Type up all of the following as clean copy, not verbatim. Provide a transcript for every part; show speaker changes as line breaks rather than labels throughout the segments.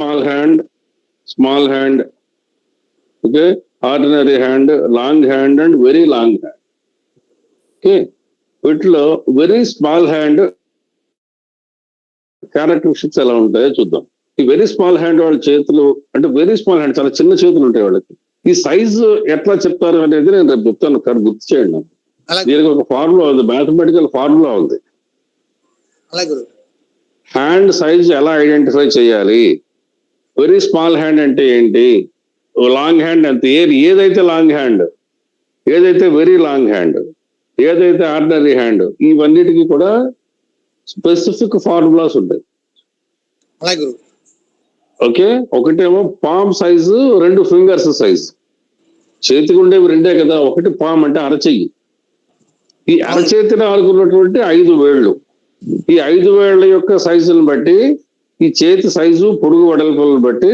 small hand, okay, ordinary hand, long hand and very long hand. Okay, వీటిలో very small hand characteristics ఎలా ఉంటాయో చూద్దాం. ఈ very small hand వాళ్ళ చేతులు అంటే వెరీ స్మాల్ హ్యాండ్, చాలా చిన్న చేతులు ఉంటాయి వాళ్ళకి. ఈ సైజు ఎట్లా చెప్తారు అనేది నేను రేపు చెప్తాను, కానీ గుర్తు చేయండి. దీనికి ఒక ఫార్ములా ఉంది, మ్యాథమెటికల్ ఫార్ములా ఉంది. హ్యాండ్ సైజ్ ఎలా ఐడెంటిఫై చేయాలి, వెరీ స్మాల్ హ్యాండ్ అంటే ఏంటి, లాంగ్ హ్యాండ్ అంటే ఏదైతే లాంగ్ హ్యాండ్, ఏదైతే వెరీ లాంగ్ హ్యాండ్, ఏదైతే ఆర్డినరీ హ్యాండ్, ఇవన్నిటికీ కూడా స్పెసిఫిక్ ఫార్ములాస్ ఉంటాయి. ఓకే, ఒకటేమో పామ్ సైజు, 2 ఫింగర్స్ సైజ్. చేతికి ఉండేవి రెండే కదా, ఒకటి పామ్ అంటే అరచెయ్యి, ఈ అరచేతిని ఆడుకున్నటువంటి 5 వేళ్ళు. ఈ 5 వేళ్ల యొక్క సైజుని బట్టి, ఈ చేతి సైజు పొడుగు వెడల్పులను బట్టి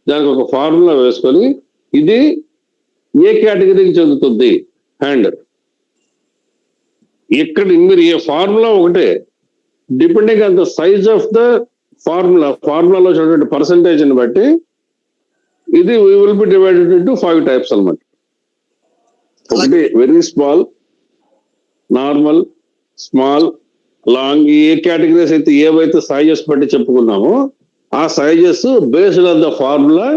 దానికి ఒక ఫార్ములా వేసుకొని ఇది ఏ కేటగిరీకి చెందుతుంది హ్యాండ్. ఇక్కడ మీరు ఏ ఫార్ములా ఒకటే, depending on the size of the ఫార్ములాలో చూడండి పర్సంటేజ్ ని బట్టి ఇది will be divided into 5 types అన్నమాట. ఒకటి very small, normal, small, long. ఏ కేటగిరీస్ అయితే ఏవైతే సైజెస్ బట్టి చెప్పుకున్నామో ఆ sizes based on the formula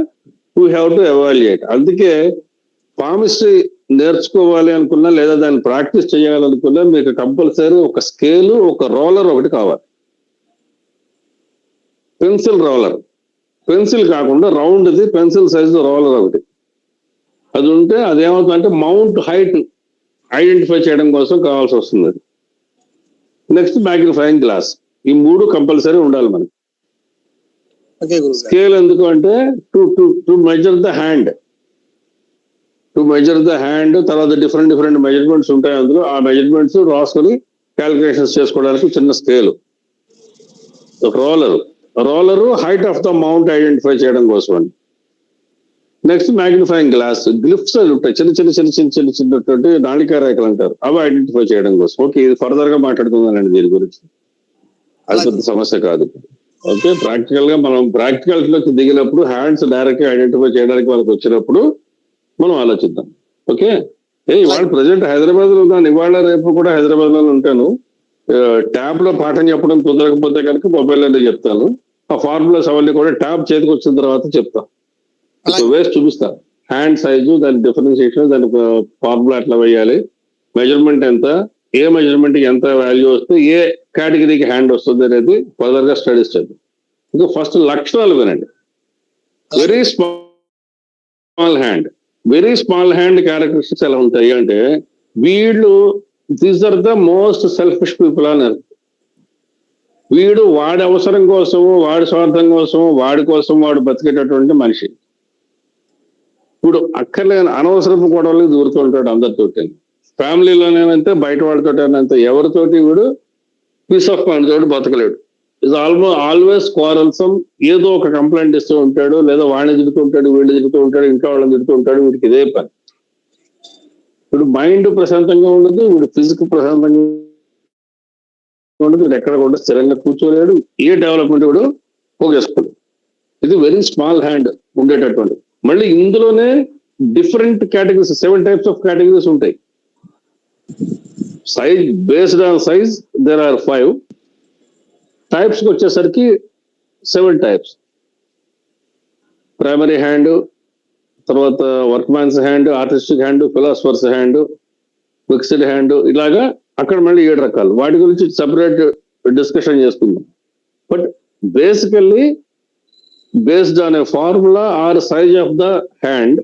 we have to evaluate. అందుకే పామిస్ట్రీ నేర్చుకోవాలి అనుకున్నా లేదా దాన్ని ప్రాక్టీస్ చేయాలనుకున్నా మీకు కంపల్సరీ ఒక స్కేలు, ఒక రోలర్ ఒకటి కావాలి. పెన్సిల్ రోలర్, పెన్సిల్ కాకుండా రౌండ్ది పెన్సిల్ సైజు రోలర్ ఒకటి అది ఉంటే అదేమవుతుందంటే మౌంట్ హైట్ ఐడెంటిఫై చేయడం కోసం కావాల్సి వస్తుంది. నెక్స్ట్ మ్యాగ్నిఫైయింగ్ గ్లాస్, ఈ 3 కంపల్సరీ ఉండాలి మనకి. స్కేల్ ఎందుకు అంటే టు మెజర్ ద హ్యాండ్, తర్వాత డిఫరెంట్ మెజర్మెంట్స్ ఉంటాయి అందులో. ఆ మెజర్మెంట్స్ రాసుకొని క్యాలిక్యులేషన్స్ చేసుకోవడానికి చిన్న scale. Roller height of the mount identify చేయడం కోసం అండి. నెక్స్ట్ మ్యాగ్నిఫైయింగ్ గ్లాస్, గ్లిఫ్స్ అని ఉంటాయి, చిన్నటువంటి నాళికా రేఖలు అంటారు, అవి ఐడెంటిఫై చేయడం కోసం. ఓకే, ఇది ఫర్దర్ గా మాట్లాడుకుందానండి దీని గురించి, అది పెద్ద సమస్య కాదు. ఓకే, ప్రాక్టికల్ గా మనం ప్రాక్టికల్స్ లోకి దిగినప్పుడు హ్యాండ్స్ డైరెక్ట్ గా ఐడెంటిఫై చేయడానికి మనకు వచ్చినప్పుడు మనం ఆలోచిద్దాం. ఓకే, ఇవాళ ప్రజెంట్ హైదరాబాద్ లో ఉన్నాను, ఇవాళ రేపు కూడా హైదరాబాద్ లో ఉంటాను. ట్యాబ్ లో పాఠం చెప్పడం కుదరకపోతే కనుక మొబైల్ లోనే చెప్తాను. ఆ ఫార్ములాస్ అవన్నీ కూడా ట్యాబ్ చేతికి వచ్చిన తర్వాత చెప్తాను, వేసి చూపిస్తా. హ్యాండ్ సైజు, దాని డిఫరెన్షియేషన్, దాని ఫార్ములా ఎట్లా వేయాలి, మెజర్మెంట్ ఎంత, ఏ మెజర్మెంట్ ఎంత వాల్యూ వస్తే ఏ కేటగిరీకి హ్యాండ్ వస్తుంది అనేది ఫర్దర్ గా స్టడీస్ చేద్దాం. ఇంకా ఫస్ట్ లక్షణాలు వినండి. వెరీ స్మాల్ హ్యాండ్ క్యారెక్టరిస్టిక్స్ ఎలా ఉంటాయి అంటే, వీళ్ళు these are the most selfish people అన్నారు. వీడు వాడి అవసరం కోసము, వాడి స్వార్థం కోసము, వాడి కోసం వాడు బతికేటటువంటి మనిషి. ఇప్పుడు అక్కర్లేని అనవసరపు గొడవలకు దూరుతూ ఉంటాడు అందరితోటి, ఫ్యామిలీలోనేనంతే, బయట వాళ్ళతోటేనంతే. ఎవరితోటి వీడు పీస్ ఆఫ్ మైండ్ తోటి బతకలేడు. ఇది ఆల్వేస్ క్వారల్సమ్, ఏదో ఒక కంప్లైంట్ ఇస్తూ ఉంటాడు, లేదా వాడిని తిడుతూ ఉంటాడు, వీళ్ళు తిడుతూ ఉంటాడు, ఇంట్లో వాళ్ళని తిడుతూ ఉంటాడు. వీడికి ఇదే పని. వీడు మైండ్ ప్రశాంతంగా ఉండదు, వీడు ఫిజికల్ ప్రశాంతంగా ఉండదు, వీడు ఎక్కడ కూడా స్థిరంగా కూర్చోలేడు, ఏ డెవలప్మెంట్ వీడు పోగేసుకోడు. ఇది వెరీ స్మాల్ హ్యాండ్ ఉండేటటువంటి. మళ్ళీ ఇందులోనే different categories, 7 types of categories ఉంటాయి. Size, based on size there are 5 types కి వచ్చేసరికి 7 టైప్స్. ప్రైమరీ హ్యాండ్, తర్వాత workman's hand, artistic hand, philosopher's hand, mixed hand, ఇలాగా అక్కడ మళ్ళీ 7 రకాలు. వాటి గురించి సపరేట్ డిస్కషన్ చేసుకుందాం. But basically based on a formula or size of the hand,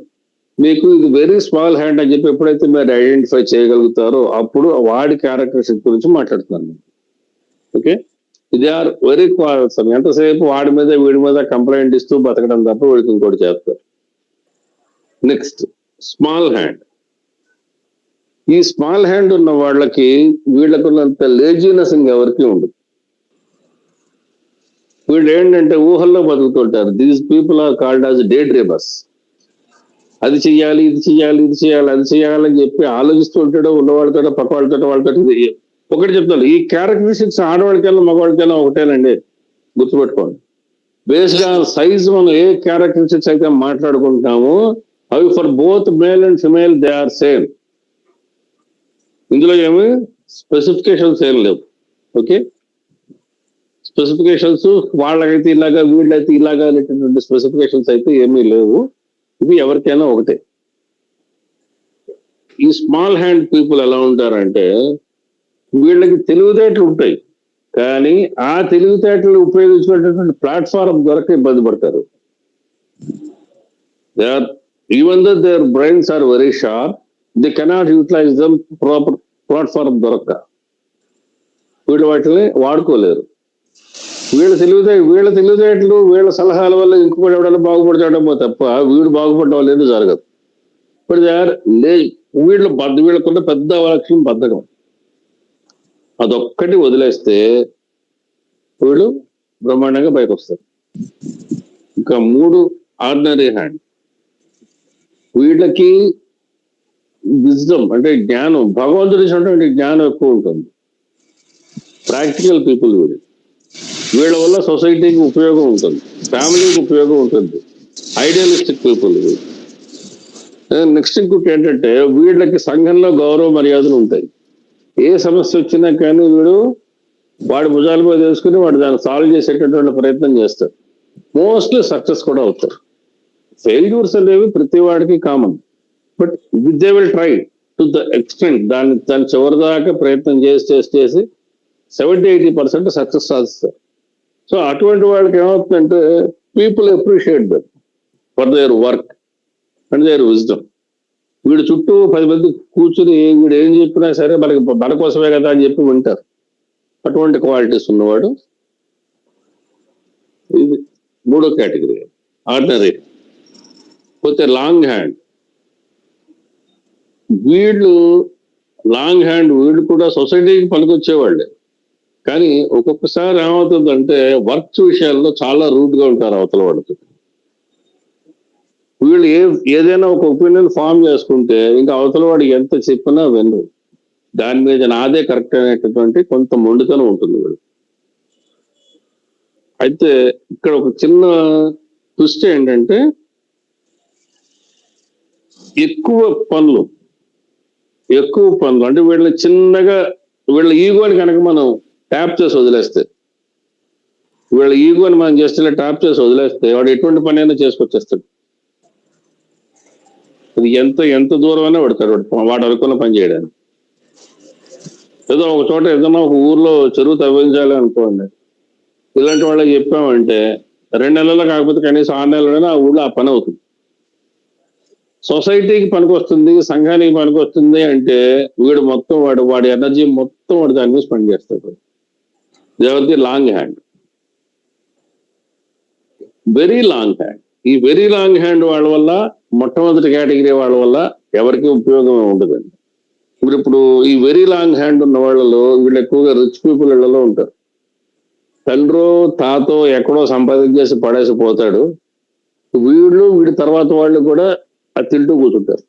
మీకు ఇది వెరీ స్మాల్ హ్యాండ్ అని చెప్పి ఎప్పుడైతే మీరు ఐడెంటిఫై చేయగలుగుతారో అప్పుడు వాడి క్యారెక్టరిస్టిక్ గురించి మాట్లాడుతున్నాను. ఓకే, ఇది ఆర్ వెరీ క్వారల్సమ్. ఎంతసేపు వాడి మీద వీడి మీద కంప్లైంట్ ఇస్తూ బతకడం తప్ప వీడికి ఇంకోటి చేస్తారు. Next small hand. ఈ స్మాల్ హ్యాండ్ ఉన్న వాళ్ళకి వీళ్ళకున్నంత లేజీనెస్ ఇంకెవరికి ఉండదు. వీళ్ళు ఏంటంటే ఊహల్లో బతుకుతుంటారు. These people are called as daydreamers. అది చెయ్యాలి, ఇది చెయ్యాలి, ఇది చేయాలి, అది చేయాలని చెప్పి ఆలోచిస్తూ ఉంటాడు. ఉన్నవాళ్ళతో, పక్క వాళ్ళతో. ఒకటి చెప్తాను, ఈ క్యారెక్టరిస్టిక్స్ ఆడవాడికైనా మగవాడికైనా ఒకటేనండి, గుర్తుపెట్టుకోండి. బేస్డ్ ఆన్ సైజ్ మనం ఏ క్యారెక్టరిస్టిక్స్ అయితే మాట్లాడుకుంటున్నామో అవి for both male and female they are same. ఇందులో ఏమి స్పెసిఫికేషన్స్ ఏం లేవు. ఓకే, స్పెసిఫికేషన్స్ వాళ్ళకైతే ఇలాగా వీళ్ళైతే ఇలాగా అనేటటువంటి స్పెసిఫికేషన్స్ అయితే ఏమీ లేవు. ఇవి ఎవరికైనా ఒకటే. ఈ స్మాల్ హ్యాండ్ పీపుల్ ఎలా ఉంటారంటే వీళ్ళకి తెలివితేటలు ఉంటాయి, కానీ ఆ తెలివితేటలు ఉపయోగించుకునేటువంటి ప్లాట్ఫారం దొరక ఇబ్బంది పడతారు. Even though their brains are very sharp, they cannot utilize them proper platform దొరక్క. వీళ్ళు వాటిని వాడుకోలేరు. వీళ్ళ తెలివితేటలు వీళ్ళ సలహాల వల్ల ఇంకొకటి ఎవడన్నా బాగుపడతాడమో తప్ప వీడు బాగుపడడం అనేది జరగదు. బట్ దే ఆర్ వీళ్ళకున్న పెద్ద లక్ష్యం బద్ధకం. అదొక్కటి వదిలేస్తే వీళ్ళు బ్రహ్మాండంగా బయటకు వస్తారు. ఇంకా 3 ఆర్డినరీ హ్యాండ్. వీళ్ళకి విజ్డమ్ అంటే జ్ఞానం, భగవంతుడు ఇచ్చినటువంటి జ్ఞానం ఎక్కువ ఉంటుంది. ప్రాక్టికల్ పీపుల్ వీళ్ళ వల్ల సొసైటీకి ఉపయోగం ఉంటుంది, ఫ్యామిలీకి ఉపయోగం ఉంటుంది. Idealistic people. నెక్స్ట్ ఇంకోటి ఏంటంటే వీళ్ళకి సంఘంలో గౌరవ మర్యాదలు ఉంటాయి. ఏ సమస్య వచ్చినా కానీ వాడి భుజాల మీద వేసుకుని వాడు దాన్ని సాల్వ్ చేసేటటువంటి ప్రయత్నం చేస్తారు. మోస్ట్లీ సక్సెస్ కూడా అవుతారు. ఫెయిల్యూర్స్ అనేవి ప్రతి వాడికి common, but they will try to the extent. దాని చివరి దాకా ప్రయత్నం చేసి 70-80% సక్సెస్ సాధిస్తారు. సో అటువంటి వాళ్ళకి ఏమవుతుందంటే people appreciate that for their work and their wisdom. వీడు చుట్టూ 10 మంది కూర్చుని వీడు ఏం చెప్పినా సరే మన కోసమే కదా అని చెప్పి వింటారు. అటువంటి క్వాలిటీస్ ఉన్నవాడు. ఇది 3వ కేటగిరీ ఆర్డినరీ. పోతే లాంగ్ హ్యాండ్. లాంగ్ హ్యాండ్ వీళ్ళు కూడా సొసైటీకి పనికొచ్చేవాళ్ళే, కానీ ఒక్కొక్కసారి ఏమవుతుందంటే వర్క్స్ విషయాల్లో చాలా రూట్ గా ఉంటారు అవతల వాళ్ళకి. వీళ్ళు ఏదైనా ఒక ఒపీనియన్ ఫామ్ చేసుకుంటే ఇంకా అవతల వాడికి ఎంత చెప్పినా వినరు. దాని మీద నాదే కరెక్ట్ అనేటటువంటి కొంత మొండితనం ఉంటుంది వీళ్ళు. అయితే ఇక్కడ ఒక చిన్న ట్విస్ట్ ఏంటంటే ఎక్కువ పనులు అంటే వీళ్ళ ఈగోని కనుక మనం ట్యాప్ చేసి వదిలేస్తే, మనం జస్ట్ ఇలా ట్యాప్ చేసి వదిలేస్తే వాడు ఎటువంటి పని అయినా చేసుకొచ్చేస్తాడు. అది ఎంత దూరమైనా పెడతాడు వాడు అనుకున్న పని చేయడానికి. ఏదో ఒక చోట ఏదైనా ఒక ఊర్లో చెరువు తవ్వించాలి అనుకోండి, ఇలాంటి వాళ్ళకి చెప్పామంటే 2 నెలల్లో కాకపోతే కనీసం 6 నెలలైనా ఆ ఊళ్ళో ఆ పని అవుతుంది. సొసైటీకి పనికొస్తుంది, సంఘానికి పనికొస్తుంది అంటే వీడు మొత్తం వాడి ఎనర్జీ మొత్తం వాడు దాని మీద స్పెండ్ చేస్తాడు. ఎవరిది long hand, very long hand. ఈ వెరీ లాంగ్ హ్యాండ్ వాళ్ళ వల్ల, మొట్టమొదటి కేటగిరీ వాళ్ళ వల్ల ఎవరికి ఉపయోగం ఉండదండి. ఇప్పుడు ఈ వెరీ లాంగ్ హ్యాండ్ ఉన్న వాళ్ళలో వీళ్ళు ఎక్కువగా రిచ్ పీపుల్ ఇళ్లలో ఉంటారు. తండ్రో తాతో ఎక్కడో సంపాదించేసి పడేసి పోతాడు. వీడి తర్వాత వాళ్ళు కూడా అది తింటూ కూర్చుంటారు.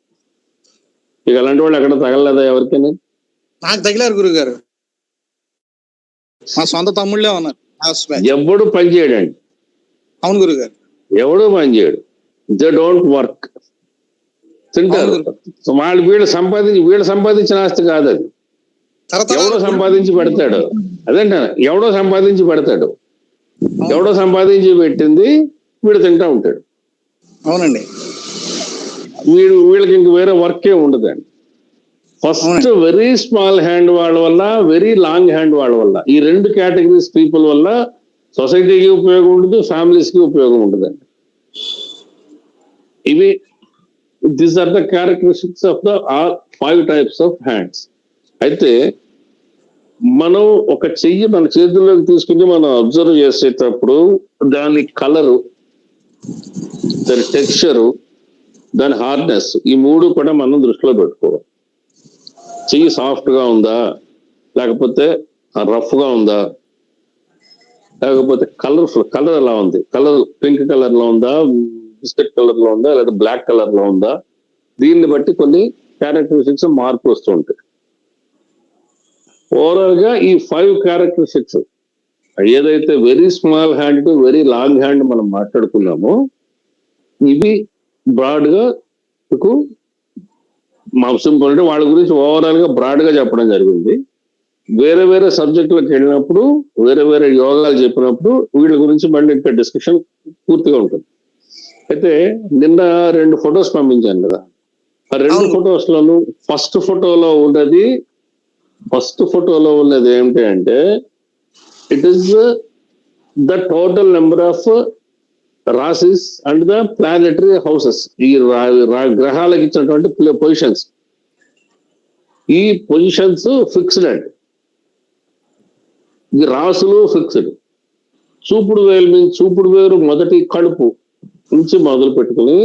ఇక అలాంటి వాళ్ళు ఎక్కడ తగలలేదా ఎవరికైనా?
నాకు తగిలారు గురుగారు, మా సొంత తమ్ముళ్ళే ఉన్నారు.
ఎవడు పని చేయడండి.
అవును గురుగారు,
ఎవడు పని చేయడు. దే డోంట్ వర్క్, తింటారు. వీళ్ళు సంపాదించిన ఆస్తి కాదు అది. ఎవడో సంపాదించి పెడతాడు. అదేంట ఎవడో సంపాదించి పెడతాడు, ఎవడో సంపాదించి పెట్టింది వీడు తింటా ఉంటాడు.
అవునండి,
వీళ్ళకి ఇంక వేరే వర్కే ఉండదండి. ఫస్ట్ వెరీ స్మాల్ హ్యాండ్ వాళ్ళ వల్ల, వెరీ లాంగ్ హ్యాండ్ వాళ్ళ వల్ల, ఈ 2 కేటగిరీస్ పీపుల్ వల్ల సొసైటీకి ఉపయోగం ఉంటుంది, ఫ్యామిలీస్ కి ఉపయోగం ఉంటుందండి. ఇవి these are the characteristics of the 5 types of hands. అయితే మనం ఒక చెయ్యి మన చేతుల్లోకి తీసుకుని మనం అబ్జర్వ్ చేసేటప్పుడు దాని కలరు, దాని టెక్స్చరు, దాని హార్డ్నెస్, ఈ 3 కూడా మనం దృష్టిలో పెట్టుకోవాలి. చెయ్యి సాఫ్ట్ గా ఉందా, లేకపోతే రఫ్ గా ఉందా, లేకపోతే కలర్ ఎలా ఉంది, కలర్ పింక్ కలర్ లో ఉందా, బిస్కెట్ కలర్ లో ఉందా, లేదా బ్లాక్ కలర్ లో ఉందా, దీన్ని బట్టి కొన్ని క్యారెక్టరిస్టిక్స్ మార్పు వస్తూ ఉంటాయి. ఓవరాల్ గా ఈ 5 క్యారెక్టరిస్టిక్స్ ఏదైతే very small hand to very long hand మనం మాట్లాడుకున్నామో ఇవి బ్రాడ్ గా మీకు సింపుల్ అంటే వాళ్ళ గురించి ఓవరాల్ గా బ్రాడ్ గా చెప్పడం జరిగింది. వేరే వేరే సబ్జెక్టులకు వెళ్ళినప్పుడు వేరే వేరే యోగాలు చెప్పినప్పుడు వీళ్ళ గురించి మళ్ళీ ఇంకా డిస్కషన్ పూర్తిగా ఉంటుంది. అయితే నిన్న 2 ఫొటోస్ పంపించాను కదా, ఆ 2 ఫొటోస్ లోను ఫస్ట్ ఫోటోలో ఉన్నది ఏమిటి అంటే it is the total number of rasis and the planetary houses. ఈ గ్రహాలకు ఇచ్చినటువంటి పొజిషన్స్, ఈ పొజిషన్స్ ఫిక్స్డ్ అండి. ఈ రాసులు ఫిక్స్డ్. చూపుడు వేలు మొదటి కడుపు నుంచి మొదలు పెట్టుకుని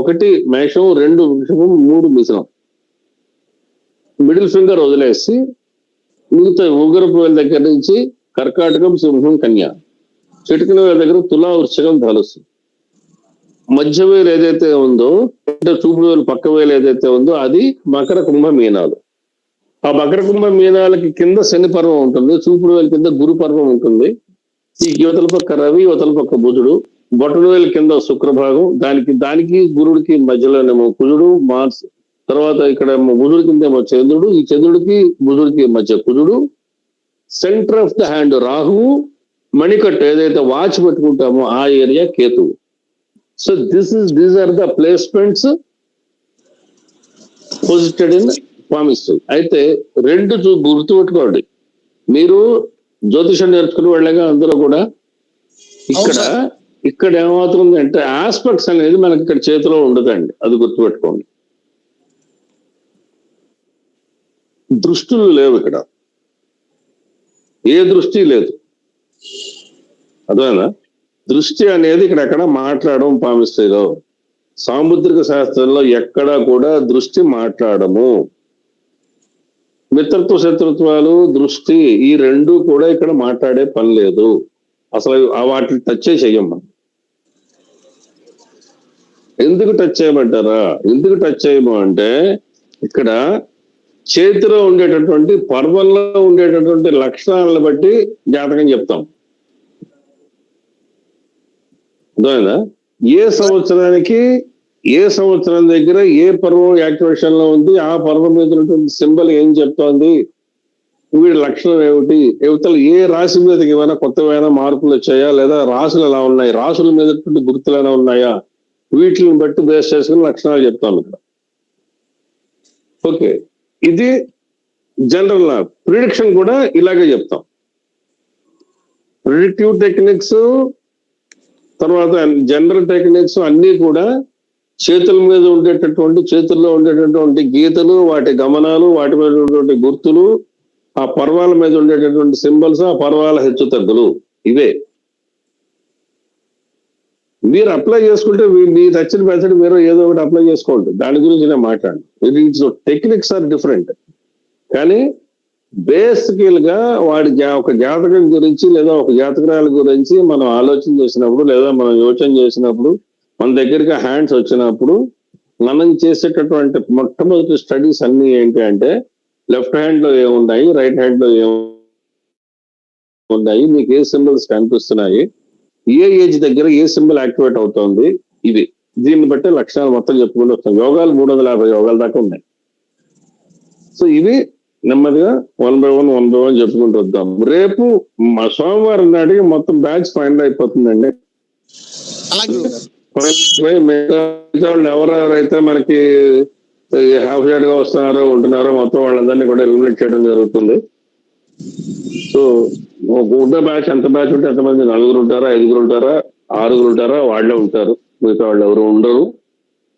1 మేషం, 2 వృషభం, 3 మిథునం, మిడిల్ ఫింగర్ వదిలేసి మిగతా ఉగరపు వేల దగ్గర నుంచి కర్కాటకం, సింహం, కన్య, చిటికిన వేల దగ్గర తులా, వృశ్చికం, ధనుస్సు, మధ్య వేలు ఏదైతే ఉందో అంటే చూపుడు వేలు పక్క వేలు ఏదైతే ఉందో అది మకర, కుంభ, మీనాలు. ఆ మకర, కుంభ, మీనాలకి కింద శని పర్వం ఉంటుంది, చూపుడు వేలు కింద గురు పర్వం ఉంటుంది. ఈ యువతల పక్క రవి, యువతల పక్క బుధుడు, బొటన వేలు కింద శుక్రభాగం, దానికి గురుడికి మధ్యలోనేమో కుజుడు, మార్స్, తర్వాత ఇక్కడ బుధుడి కిందేమో చంద్రుడు, ఈ చంద్రుడికి బుధుడికి మధ్య కుజుడు, సెంటర్ ఆఫ్ ద హ్యాండ్ రాహువు, మణికట్టు ఏదైతే వాచ్ పెట్టుకుంటామో ఆ ఏరియా కేతువు. So these are the placements posited in palmistry. అయితే 2 గుర్తుపెట్టుకోండి, మీరు జ్యోతిషం నేర్చుకుని వెళ్ళగా అందులో కూడా ఇక్కడ ఏమవుతుంది అంటే ఆస్పెక్ట్స్ అనేది మనకి ఇక్కడ చేతిలో ఉండదండి, అది గుర్తుపెట్టుకోండి. దృష్టులు లేవు ఇక్కడ, ఏ దృష్టి లేదు. అదేనా దృష్టి అనేది ఇక్కడ ఎక్కడ మాట్లాడడం పామిస్ట్రీలో. సాముద్రిక శాస్త్రంలో ఎక్కడా కూడా దృష్టి మాట్లాడము. మిత్రత్వ శత్రుత్వాలు, దృష్టి ఈ 2 కూడా ఇక్కడ మాట్లాడే పని లేదు. అసలు వాటిని టచ్ చెయ్యమ్మా. ఎందుకు టచ్ చేయమంటారా? ఎందుకు టచ్ చేయము అంటే ఇక్కడ చేతిలో ఉండేటటువంటి పర్వంలో ఉండేటటువంటి లక్షణాలను బట్టి జాతకం చెప్తాం. అర్థమైందా? ఏ సంవత్సరం దగ్గర ఏ పర్వం యాక్టివేషన్ లో ఉంది, ఆ పర్వం మీద ఉన్నటువంటి సింబల్ ఏం చెప్తోంది, వీడి లక్షణం ఏమిటి, యువతలు ఏ రాశి మీదకి ఏమైనా కొత్తమైన మార్పులు వచ్చాయా, లేదా రాసులు ఎలా ఉన్నాయి, రాసుల మీద గుర్తులు ఎలా ఉన్నాయా, వీటిని బట్టి బేస్ చేసుకుని లక్షణాలు చెప్తాం ఇక్కడ. ఓకే, ఇది జనరల్ లా. ప్రిడిక్షన్ కూడా ఇలాగే చెప్తాం. ప్రిడిక్టివ్ టెక్నిక్స్ తర్వాత జనరల్ టెక్నిక్స్ అన్ని కూడా చేతుల్లో ఉండేటటువంటి గీతలు, వాటి గమనాలు, వాటి మీద ఉన్నటువంటి గుర్తులు, ఆ పర్వాల మీద ఉండేటటువంటి సింబల్స్, ఆ పర్వాల హెచ్చు తగ్గులు, ఇవే మీరు అప్లై చేసుకుంటే మీ నచ్చిన మెథడ్ మీరు ఏదో ఒకటి అప్లై చేసుకోండి. దాని గురించి నేను మాట్లాడను. టెక్నిక్స్ ఆర్ డిఫరెంట్, కానీ బేసికల్ గా వాడి ఒక జాతకం గురించి లేదా ఒక జాతకాల గురించి మనం ఆలోచన చేసినప్పుడు లేదా మనం యోచన చేసినప్పుడు మన దగ్గరికి హ్యాండ్స్ వచ్చినప్పుడు మనం చేసేటటువంటి మొట్టమొదటి స్టడీస్ అన్ని ఏంటి అంటే లెఫ్ట్ హ్యాండ్ లో ఏమున్నాయి, రైట్ హ్యాండ్ లో ఏమున్నాయి, మీకు ఏ సింబల్స్ కనిపిస్తున్నాయి, ఏ ఏజ్ దగ్గర ఏ సింబల్ యాక్టివేట్ అవుతోంది, ఇవి దీన్ని బట్టి లక్షణాలు మొత్తం చెప్పుకుంటూ వస్తాం. యోగాలు 350 యోగాల దాకా ఉన్నాయి. సో ఇవి నెమ్మదిగా 1 by 1 చెప్పుకుంటూ వద్దాం. రేపు సోమవారం నాటికి మొత్తం బ్యాచ్ ఫైనల్ అయిపోతుందండి. ఎవరెవరైతే మనకి హాఫ్ షేర్ గా వస్తున్నారో ఉంటున్నారో మొత్తం వాళ్ళందరినీ కూడా ఎలిమినేట్ చేయడం జరుగుతుంది. సో గుడ్డ బ్యాచ్ ఎంత బ్యాచ్ ఉంటే ఎంతమంది 4 ఉంటారా, 5 ఉంటారా, 6 ఉంటారా, వాళ్ళే ఉంటారు, మిగతా వాళ్ళు ఎవరు ఉండరు,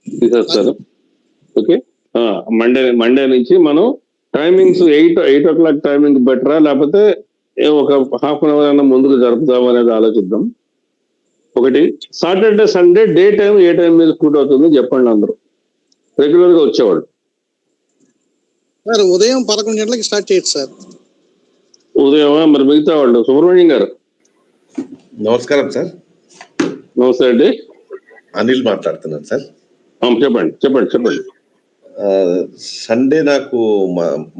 తీసేస్తారు. ఓకే, మండే నుంచి మనం టైమింగ్స్ 8 o'clock టైమింగ్ బెటరా లేకపోతే ఒక హాఫ్ అన్ అవర్ అయినా ముందుకు జరుపుదాం అనేది ఆలోచిద్దాం. ఒకటి సాటర్డే సండే డే టైం ఏ టైం మీద షూట్ అవుతుంది చెప్పండి అందరూ, రెగ్యులర్ గా వచ్చేవాళ్ళు.
సార్ ఉదయం 11 గంటలకి స్టార్ట్ చేయొచ్చు సార్.
ఉదయం మరి మిగతా వాళ్ళు సుబ్రహ్మణ్యం గారు.
నమస్కారం సార్.
నమస్తే అండి,
అనిల్ మాట్లాడుతున్నాను సార్.
చెప్పండి.
సండే నాకు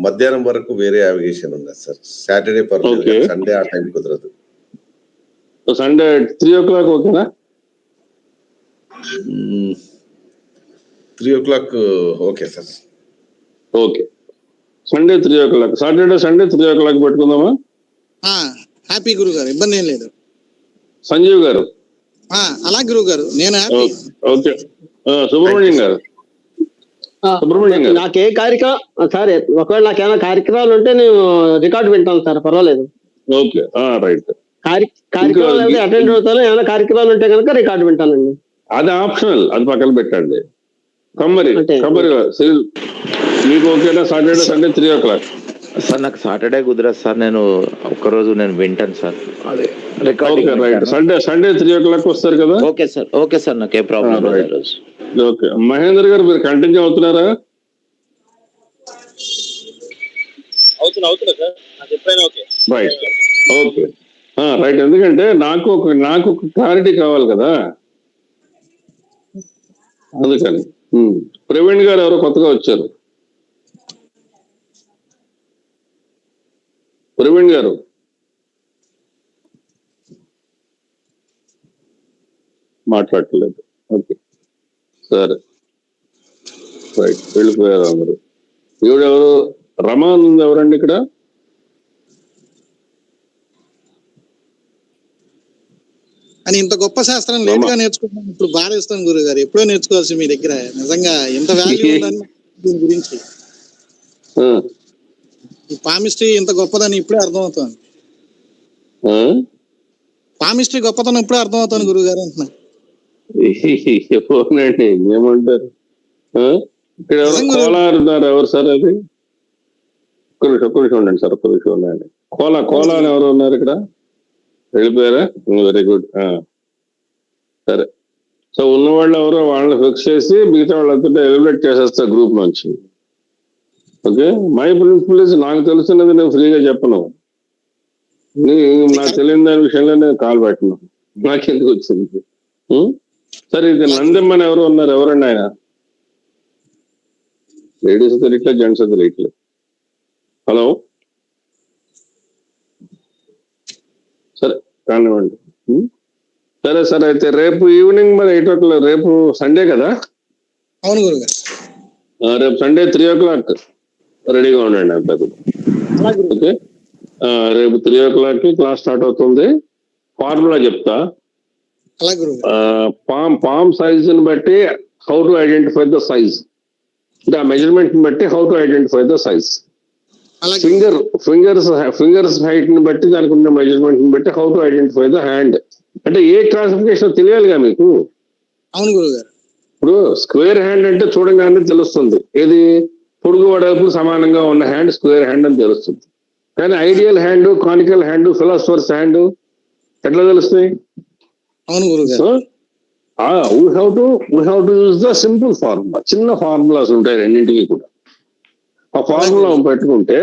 మధ్యాహ్నం వరకు వేరే అవిగేషన్ ఉంది సార్. సాటర్డే పర్లేదు, సండే ఆ టైం కుదరదు.
సండే 3 o'clock ఓకేనా?
3 o'clock okay sir.
Okay, Sunday 3 o'clock, Saturday Sunday 3 o'clock పెట్టుకుందామా?
హ్యాపీ గురువు గారు, ఇబ్బంది ఏం లేదు.
సంజీవ్ గారు
అలా గురువు గారు, నేను హ్యాపీ.
ఓకే, సుబ్రహ్మణ్యం గారు. సుబ్రహ్మణ్యం గారు,
నాకే కార్యక్రమం సార్, ఒకవేళ నాకేమైనా కార్యక్రమాలు ఉంటే నేను రికార్డు వింటాను సార్, పర్వాలేదు.
Okay, right.
కార్యక్రమాలు అటెండ్ అవుతాను, ఏమైనా కార్యక్రమాలు ఉంటే కనుక రికార్డు వింటానండి.
అది ఆప్షనల్, అది పక్కన పెట్టండి. కమ్మరి సివిల్ మీకు ఓకేనా? Saturday Sunday 3 o'clock.
సార్ నాకు సాటర్డే కుదరదు సార్, నేను ఒక్కరోజు నేను వింటాను సార్. అదే
రైట్, సండే 3 o'clock వస్తారు కదా?
ఓకే సార్, నాకు ఏ ప్రాబ్లం లేదు.
ఓకే, మహేందర్ గారు మీరు కంటిన్యూ అవుతున్నారా?
అవుతున్నా సార్, నాకు ఎప్పుడైనా ఓకే.
Right, okay, right. ఎందుకంటే నాకు ఒక క్లారిటీ కావాలి కదా, అందుకని. ప్రవీణ్ గారు ఎవరో కొత్తగా వచ్చారు. ప్రవీణ్ గారు మాట్లాడలేదు. ఓకే, సరే, రైట్, వెళ్ళిపోయారు అందరు. ఈవిడెవరు? రమానంద్ ఎవరండి ఇక్కడ?
అని ఇంత గొప్ప శాస్త్రం లేట్ గా నేర్చుకున్నాను, ఇప్పుడు బాగా ఇస్తాను గురువు గారు. ఎప్పుడో నేర్చుకోవాల్సి మీ దగ్గర, నిజంగా ఎంత వాల్యూ ఉందని దీని గురించి. ఈ పామిస్ట్రీ ఇంత గొప్పదని ఇప్పుడే అర్థమవుతాను. పామిస్ట్రీ గొప్పతనం ఇప్పుడే అర్థమవుతాను గురువు గారు అంటున్నా.
ఎవరండి, ఏమంటారు? ఇక్కడ ఎవరు కోలార్ ఉన్నారు? ఎవరు సార్ అది? ఒక్క నిమిషం ఉండండి సార్, ఒక్క నిమిషం ఉండండి. కోలా అని ఎవరు ఉన్నారు ఇక్కడ? వెళ్ళిపోయారా? Very good. సరే, సో ఉన్నవాళ్ళు ఎవరో వాళ్ళని ఫిక్స్ చేసి మిగతా వాళ్ళంతా ఎలిమినేట్ చేసేస్తా గ్రూప్ నుంచి. ఓకే, మై ప్రిన్సిపల్ ఇస్, నాకు తెలుసున్నది నేను ఫ్రీగా చెప్పను, నాకు తెలియని దాని విషయంలో నేను కాల్ పెట్టను, నాకెందుకు వచ్చింది. సరే, ఇది నందెమ్మని ఎవరు ఉన్నారు? ఎవరండి ఆయన? లేడీస్ తెలియట్లేదు, జెంట్స్ తెలియట్లేదు. హలో, సరే కానివ్వండి. సరే సార్, అయితే రేపు ఈవినింగ్ మరి 8 o'clock, రేపు సండే కదా?
అవును గురువు గారు.
రేపు సండే 3 o'clock రెడీగా ఉండండి అంతా. ఓకే, రేపు 3 o'clock క్లాస్ స్టార్ట్ అవుతుంది. ఫార్ములా చెప్తా. పామ్ సైజ్ ని బట్టి how to identify the size, అంటే ఆ మెజర్మెంట్ ని బట్టి how to identify the size. Fingers height ని బట్టి దానికి ఉన్న మెజర్మెంట్ ని బట్టి how to identify the hand. అంటే ఏ క్లాసిఫికేషన్ తెలియాలిగా మీకు.
అవును గురువు గారు.
ఇప్పుడు స్క్వేర్ హ్యాండ్ అంటే చూడగానే తెలుస్తుంది, ఏది పొడుగు వడల్పు సమానంగా ఉన్న హ్యాండ్ స్క్వేర్ హ్యాండ్ అని తెలుస్తుంది. కానీ ideal hand, conical hand, philosopher's hand ఎట్లా తెలుస్తాయి?
అవును గురువు గారు.
So we have to use the simple formula. చిన్న ఫార్ములాస్ ఉంటాయి రెండింటికి కూడా. ఆ ఫార్ములా పెట్టుకుంటే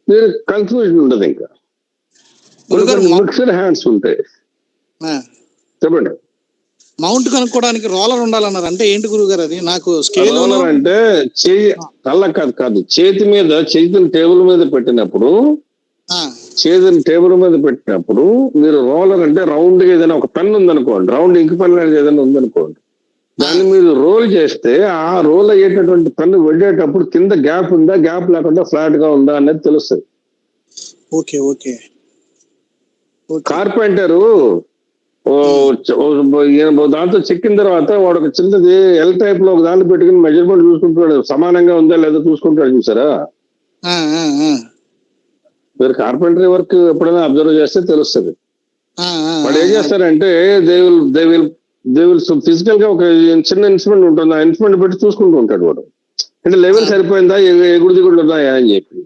మీరు కన్ఫ్యూజన్ ఉండదు. ఇంకా మిక్స్డ్ హ్యాండ్స్ ఉంటాయి. చెప్పండి.
మౌంట్ కనుక్కోవడానికి రోలర్ ఉండాలన్నారు, అంటే ఏంటి గురువు గారు అది? నాకు స్కేల్
అంటే కళ్ళ కాదు, చేతిని టేబుల్ మీద పెట్టినప్పుడు, మీరు రోలర్ అంటే రౌండ్ గా ఏదైనా ఒక పెన్ ఉందనుకోండి, రౌండ్ ఇంక్ పెన్ అనేది ఏదైనా ఉందనుకోండి, దాన్ని మీరు రోల్ చేస్తే ఆ రోల్ అయ్యేటటువంటి పెన్ను వెళ్ళేటప్పుడు కింద గ్యాప్ ఉందా, గ్యాప్ లేకుండా ఫ్లాట్ గా ఉందా అనేది తెలుస్తుంది.
Okay okay.
కార్పెంటరు దాంతో చెక్కిన తర్వాత వాడు ఒక చిన్నది ఎల్ టైప్ లో ఒక దాంట్లో పెట్టుకుని మెజర్మెంట్ చూసుకుంటాడు, సమానంగా ఉందా లేదా చూసుకుంటాడు. చూసారా? మీరు కార్పెంటరీ వర్క్ ఎప్పుడైనా అబ్జర్వ్ చేస్తే తెలుస్తుంది. వాడు ఏం చేస్తారంటే దే విల్ ఫిజికల్ గా ఒక చిన్న ఇన్స్ట్రుమెంట్ ఉంటుంది, ఆ ఇన్స్ట్రుమెంట్ పెట్టి చూసుకుంటూ ఉంటాడు వాడు. అంటే లెవెల్ సరిపోయిందా, ఎగుడు దిగుడు ఉన్నాయా అని చెప్పి.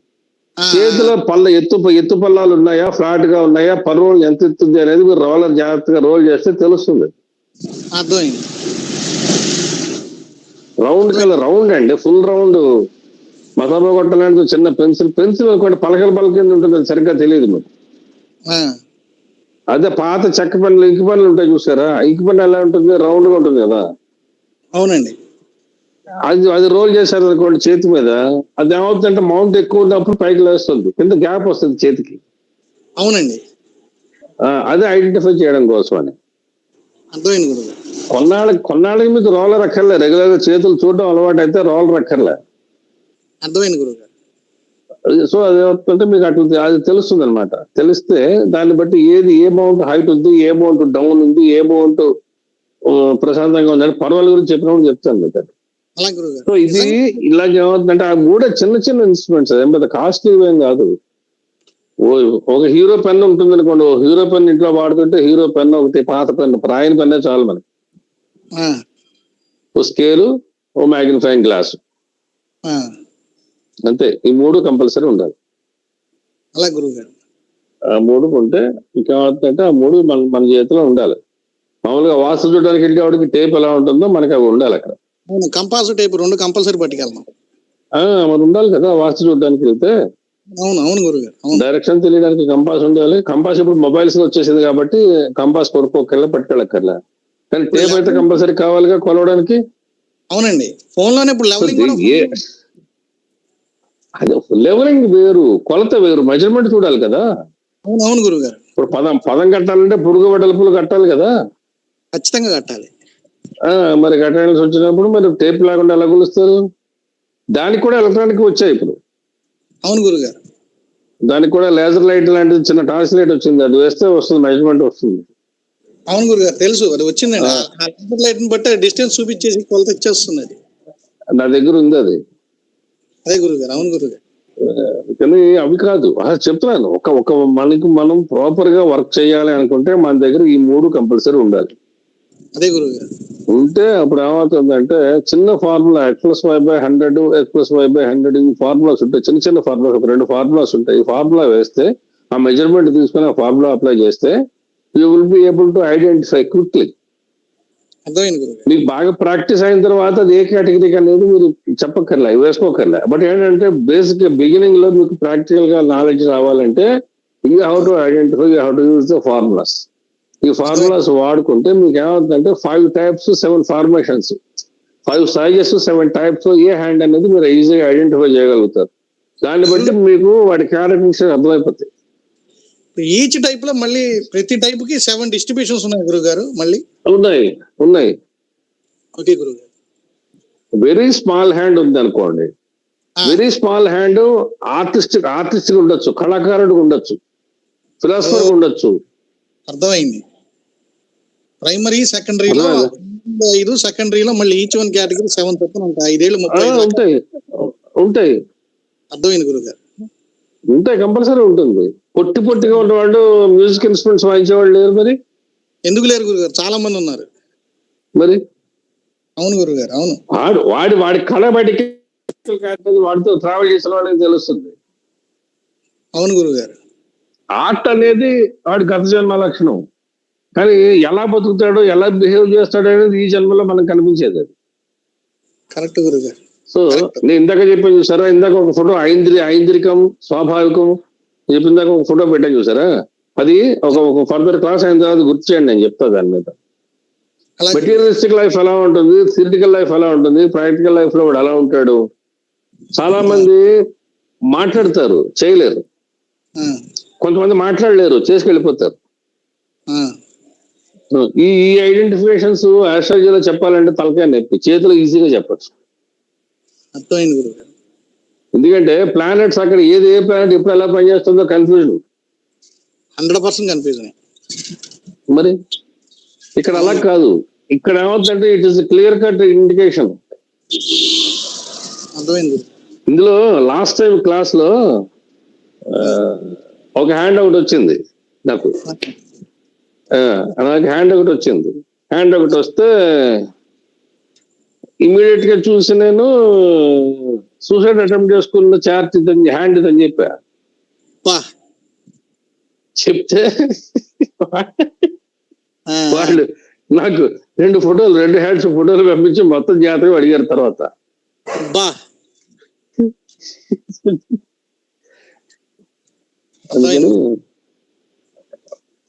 చేతిలో ఎత్తు పల్లాలు ఉన్నాయా, ఫ్లాట్ గా ఉన్నాయా, పర్రోలు ఎంత ఎత్తుంది అనేది మీరు రోలర్ జాగ్రత్తగా రోల్ చేస్తే తెలుస్తుంది. రౌండ్ అండి, ఫుల్ రౌండ్. మసాలా కొట్టలాంటి చిన్న పెన్సిల్ ఒకటి పలకల కింద ఉంటుంది, అది సరిగ్గా తెలియదు మీకు. అదే పాత చెక్క పనులు, ఇంకి పనులు ఉంటాయి చూసారా? ఇంకి పన్ను ఎలా ఉంటుంది? రౌండ్ గా ఉంటుంది కదా.
అవునండి.
అది రోల్ చేశారు అనుకోండి చేతి మీద, అది ఏమవుతుందంటే మౌంట్ ఎక్కువ ఉన్నప్పుడు పైకి లేస్తుంది, కింద గ్యాప్ వస్తుంది చేతికి.
అవునండి.
అది ఐడెంటిఫై చేయడం కోసం అని.
అర్థమైంది గురుగారు.
కొన్నాళ్ళకి మీకు రోలర్ అక్కర్లే, రెగ్యులర్ గా చేతులు చూడడం అలవాటు అయితే రోలర్ అక్కర్లే.
అర్థమైంది గురుగారు.
సో అది ఏమవుతుందంటే మీకు అట్లా అది తెలుస్తుంది అనమాట. తెలిస్తే దాన్ని బట్టి ఏది ఏ మౌంట్ హైట్ ఉంది, ఏ మౌంట్ డౌన్ ఉంది, ఏ మౌంట్ ప్రశాంతంగా ఉందని పర్వాల గురించి చెప్పినప్పుడు చెప్తాను మీకు.
అలా గురుగారు.
సో ఇది ఇలాగ ఏమవుతుందంటే ఆ కూడా చిన్న చిన్న ఇన్స్ట్రుమెంట్స్, ఏం పెద్ద కాస్ట్లీ ఏం కాదు. ఒక హీరో పెన్ ఉంటుంది అనుకోండి, హీరో పెన్ ఇంట్లో వాడుతుంటే హీరో పెన్ ఒకటి, పాత పెన్, ప్రాయన పెన్నే చాలు మనకి. ఓ స్కేలు, ఓ మ్యాగ్నిఫైయింగ్ గ్లాస్, అంతే. ఈ 3 కంపల్సరీ ఉండాలి.
అలా గురుగారు.
ఆ 3 ఉంటే ఇంకేమవుతుందంటే ఆ 3 మన చేతిలో ఉండాలి. మామూలుగా వాస్తు చూడడానికి వెళ్ళేవాడికి టేప్ ఎలా ఉంటుందో మనకి అవి ఉండాలి అక్కడ.
కంపాస్ టేప్ 2 కంపల్సరీ పట్టుకెళ్తాం.
మరి ఉండాలి కదా వాస్తు చూడడానికి వెళ్తే.
అవును గురుగారు.
డైరెక్షన్ తెలియడానికి కంపాస్ ఉండాలి. కంపాస్ ఇప్పుడు మొబైల్స్ వచ్చేసింది కాబట్టి కంపాస్ కొనుక్కోకెళ్ళ పట్టుకెళ్ళక్కర్లే, కానీ టేప్ అయితే కంపల్సరీ కావాలిగా కొలవడానికి.
అవునండి, ఫోన్ లోనే ఇప్పుడు
అది లెవెలింగ్ వేరు, కొలత వేరు, మెజర్మెంట్ చూడాలి కదా.
అవును గురుగారు.
ఇప్పుడు పదం కట్టాలంటే పురుగు వెడల్పులు కట్టాలి కదా.
ఖచ్చితంగా కట్టాలి.
మరి కట్టాల్సి వచ్చినప్పుడు మరి టేప్ లేకుండా ఎలా కొలుస్తారు? దానికి కూడా ఎలక్ట్రానిక్ వచ్చాయి ఇప్పుడు.
అవును గురుగారు.
దానికి కూడా లేజర్ లైట్ లాంటిది చిన్న టార్చ్ లైట్ వచ్చింది, అది వేస్తే వస్తుంది, మెజర్మెంట్ వస్తుంది.
అవును గురుగారు, తెలుసు, అది వచ్చిందండి. ఆ లేజర్ లైట్ ని బట్టి డిస్టెన్స్ చూపించేసి కొలత ఇచ్చేస్తుంది. అది
నా దగ్గర ఉంది అది.
అదే గురుగారు. అవును గురుగారు.
కానీ అవి కాదు చెప్తున్నాను, ఒక మనం ప్రాపర్ గా వర్క్ చేయాలి అనుకుంటే మన దగ్గర ఈ 3 కంపల్సరీ ఉండాలి.
అదే గురుగారు.
ఉంటే అప్పుడు ఏమవుతుందంటే చిన్న ఫార్ములా x+y/100, x+y/100 ఈ ఫార్ములాస్ ఉంటాయి, చిన్న చిన్న ఫార్ములాస్, ఒక 2 ఫార్ములాస్ ఉంటాయి. ఈ ఫార్ములా వేస్తే ఆ మెజర్మెంట్ తీసుకుని ఆ ఫార్ములా అప్లై చేస్తే you will be able to identify quickly. మీకు బాగా ప్రాక్టీస్ అయిన తర్వాత అది ఏ కేటగిరీ అనేది మీరు చెప్పక్కర్లే, వేసుకోకర్లే. బట్ ఏంటంటే బేసిక్ బిగినింగ్ లో మీకు ప్రాక్టికల్ గా నాలెడ్జ్ రావాలంటే you have to identify, you have to use the formulas. ఈ ఫార్ములాస్ వాడుకుంటే మీకు ఏమవుతుందంటే 5 types 7 ఫార్మేషన్స్, 5 sizes 7 types ఏ హ్యాండ్ అనేది మీరు ఈజీగా ఐడెంటిఫై చేయగలుగుతారు. దాన్ని బట్టి మీకు వాటి క్యారెక్టరిస్టిక్స్ అర్థమైపోతాయి.
ఈచ్ టైప్ లో మళ్ళీ ప్రతి టైప్ కి 7 డిస్ట్రిబ్యూషన్స్ ఉన్నాయి గురుగారు. మళ్ళీ
ఉన్నాయి.
ఓకే గురుగారు.
వెరీ స్మాల్ హ్యాండ్ ఉంది అనుకోండి, వెరీ స్మాల్ హ్యాండ్ ఆర్టిస్ట్ ఉండొచ్చు, కళాకారుడు ఉండొచ్చు, ఫిలాసఫర్ ఉండొచ్చు.
అర్థమైంది. ప్రైమరీ సెకండరీలో 5, సెకండరీలో మళ్ళీ ఈచ్ 1 కేటగిరీ 7 చొప్పున ఉంటాయి. 5 ఏళ్ళు 30
ఉంటాయి.
అర్థమైంది గురుగారు.
ఉంటాయి, కంపల్సరీ ఉంటుంది. పొట్టిగా ఉన్నవాళ్ళు మ్యూజిక్ ఇన్స్ట్రుమెంట్స్ వాయించేవాళ్ళు లేరు మరి.
ఎందుకు లేరు గురుగారు? చాలా మంది ఉన్నారు
మరి.
అవును గురుగారు. అవును.
వాడి కళ బయటికి వాడితో ట్రావెల్ చేసిన వాళ్ళకి తెలుస్తుంది.
అవును గురుగారు.
ఆర్ట్ అనేది వాడి గత జన్మ లక్షణం, కానీ ఎలా బతుకుతాడో ఎలా బిహేవ్ చేస్తాడో అనేది ఈ జన్మలో మనకు కనిపించేది అది.
కరెక్ట్ గురుగారు.
సో నేను ఇందాక చెప్పాను చూసారా, ఇందాక ఒక ఫోటో ఐంద్రికం స్వాభావికం చెప్పిందాక ఒక ఫోటో పెట్టాను చూసారా, అది ఒక ఫర్దర్ క్లాస్ అయిన తర్వాత గుర్తు చేయండి, నేను చెప్తా దాని మీద. మెటీరియలిస్టిక్ లైఫ్ ఎలా ఉంటుంది, థియరిటికల్ లైఫ్ ఎలా ఉంటుంది, ప్రాక్టికల్ లైఫ్ లో వాడు ఎలా ఉంటాడు. చాలా మంది మాట్లాడతారు, చేయలేరు. కొంతమంది మాట్లాడలేరు, చేసుకెళ్ళిపోతారు. ఈ ఐడెంటిఫికేషన్స్ ఆస్ట్రాలజీలో చెప్పాలంటే తలకాయ నొప్పి, చేతులు ఈజీగా చెప్పచ్చు.
అర్థమైంది గురుగారు.
ఎందుకంటే ప్లానెట్స్ అక్కడ ఏ ప్లానెట్ ఎప్పుడు ఎలా పనిచేస్తుందో కన్ఫ్యూజన్,
100% కన్ఫ్యూజన్.
మరి ఇక్కడ అలా కాదు. ఇక్కడ ఏమవుతుందంటే it is clear cut indication.
అర్థమైంది.
ఇందులో లాస్ట్ టైం క్లాస్ లో ఒక హ్యాండ్ ఒకటి వచ్చింది నాకు, హ్యాండ్ ఒకటి వస్తే ఇమీడియట్ గా చూసి నేను సూసైడ్ అటెంప్ట్ చేసుకున్న చార్ట్ హ్యాండ్ ఇదని చెప్పా. చెప్తే వాళ్ళు నాకు 2 హ్యాండ్స్ ఫోటోలు పంపించి మొత్తం జాతర అడిగారు తర్వాత.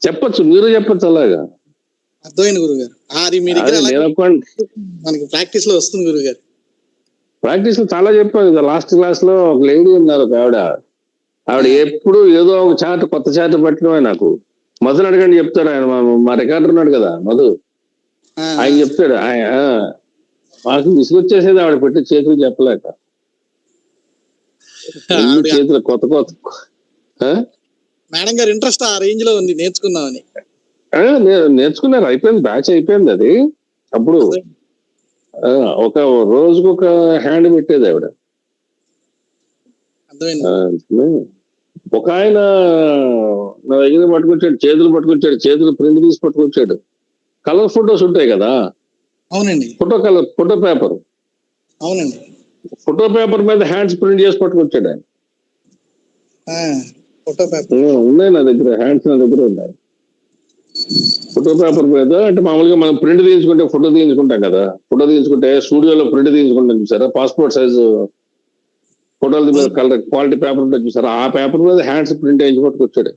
చెప్పచ్చు, మీరు చెప్పచ్చు అలాగా.
అర్థమైంది గురుగారు. మనకి ప్రాక్టీస్ లో వస్తుంది గురుగారు.
ప్రాక్టీస్ లో చాలా చెప్పాను కదా. లాస్ట్ క్లాస్ లో ఒక లేడీ ఉన్నారు, ఆవిడ ఎప్పుడు ఏదో ఒక చార్ట్, కొత్త చార్ట్ పెట్టడమే నాకు. మధుని అడగండి చెప్తాడు ఆయన. మా రికార్డర్ ఉన్నాడు కదా మధు,
ఆ,
ఆయన చెప్తాడు. ఆయన మాకు విసుగొచ్చేసేది ఆవిడ పెట్టి చేతులు చెప్పలేక. ఎన్ని
ఆవిడ-
చేతులు కొత్త కొత్త ఆ?
మేడం గారు ఇంట్రెస్ట్ ఆ రేంజ్ లో ఉంది నేర్చుకుందామని.
నేర్చుకున్నారు, అయిపోయింది, బ్యాచ్ అయిపోయింది అది. అప్పుడు ఒక రోజుకు ఒక హ్యాండ్ పెట్టేది ఆవిడ.
అర్థమైంది.
ఒక ఆయన నా దగ్గర పట్టుకొచ్చాడు, చేతులు ప్రింట్ తీసి పట్టుకొచ్చాడు. కలర్ ఫొటోస్ ఉంటాయి కదా,
అవునండి,
ఫోటో పేపర్,
అవునండి.
ఫోటో పేపర్ మీద హ్యాండ్స్ ప్రింట్ చేసి పట్టుకొచ్చాడు ఆయన.
ఫోటో పేపర్
ఉన్నాయి నా దగ్గర, హ్యాండ్స్ నా దగ్గర ఉన్నాయి. ఫోటో పేపర్ మీద అంటే మామూలుగా మనం ప్రింట్ తీయించుకుంటే ఫోటో తీయించుకుంటాం కదా, ఫోటో తీయించుకుంటే స్టూడియోలో ప్రింట్ తీయించుకుంటాం చూసారా, పాస్పోర్ట్ సైజు ఫోటోల మీద కలర్ క్వాలిటీ పేపర్ ఉంటుంది చూసారా, ఆ పేపర్ మీద హ్యాండ్స్ ప్రింట్ వేయించి పట్టుకొచ్చాడు.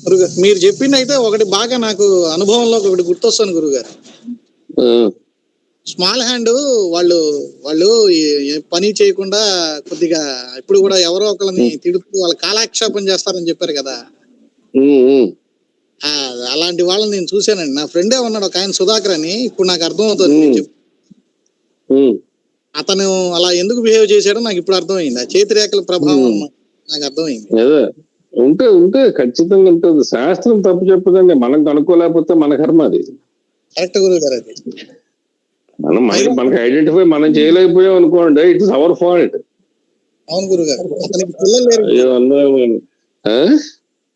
గురుగారు మీరు చెప్పింది అయితే ఒకటి బాగా నాకు అనుభవంలో ఒకటి గుర్తొస్తాను గురుగారు. స్మాల్ హ్యాండ్ వాళ్ళు వాళ్ళు ఏ పని చేయకుండా కొద్దిగా ఇప్పుడు కూడా ఎవరో ఒకరిని తిడుతూ వాళ్ళ కాలాక్షేపం చేస్తారని చెప్పారు కదా, అలాంటి వాళ్ళని నేను చూశానండి. నా ఫ్రెండే ఉన్నాడు ఒక ఆయన, సుధాకర్ అని. ఇప్పుడు నాకు అర్థం అవుతుంది అతను అలా ఎందుకు బిహేవ్ చేశాడో నాకు ఇప్పుడు అర్థమైంది. ఆ చేతి రేఖల ప్రభావం నాకు అర్థమైంది.
ఉంటే ఖచ్చితంగా ఉంటుంది. శాస్త్రం తప్పు చెప్పదండి, మనం కనుక్కోలేకపోతే మన కర్మ అది.
కరెక్ట్ గురుగారు, అది
మనకి ఐడెంటిఫై మనం చేయలేకపోయాం అనుకోండి, ఇట్స్ అవర్ ఫాల్ట్.
అవును గురుగారు. అతనికి పిల్లలు లేరు,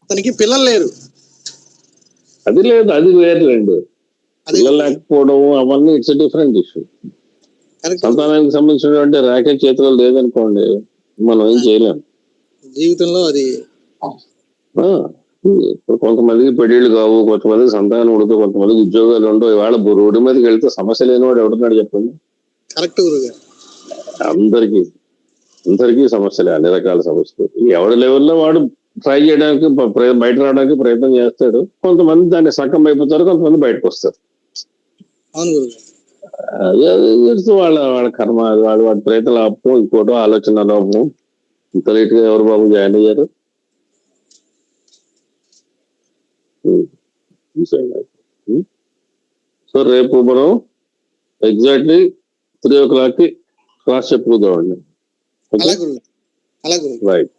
అతనికి పిల్లలు లేరు.
అది లేదు, అది వేరులేండి. పిల్లలు లేకపోవడం అవన్నీ ఇట్స్ డిఫరెంట్ ఇష్యూ. సంతానానికి సంబంధించినటువంటి ర్యాకెట్ చేతిలో లేదనుకోండి, మనం ఏం చేయలేము
జీవితంలో. అది
కొంతమందికి పెళ్లిళ్ళు కావు, కొంతమందికి సంతానం ఉడదు, కొంతమందికి ఉద్యోగాలు ఉండవు. ఇవాళ రోడ్డు మీదకి వెళ్తే సమస్య లేనివాడు ఎవడున్నాడు చెప్పండి?
కరెక్ట్ గురుగారు.
అందరికీ సమస్యలే, అన్ని రకాల సమస్యలు. ఎవరి లెవెల్లో వాడు ట్రై చేయడానికి, బయట రావడానికి ప్రయత్నం చేస్తాడు. కొంతమంది దాన్ని సగం అయిపోతారు, కొంతమంది బయటకు వస్తారు.
అవును గురుగారు.
వాళ్ళ కర్మ, వాడి ప్రయత్నం లోపం, ఇంకోటో ఆలోచన లోపం. ఇంత లేట్ గా ఎవరు బాబు జాయిన్ అయ్యారు? సో రేపు మనం ఎగ్జాక్ట్లీ 3 o'clock క్లాస్ చెప్పుకుందామండి.
అలా గురుగారు, అలా గురుగారు.
రైట్.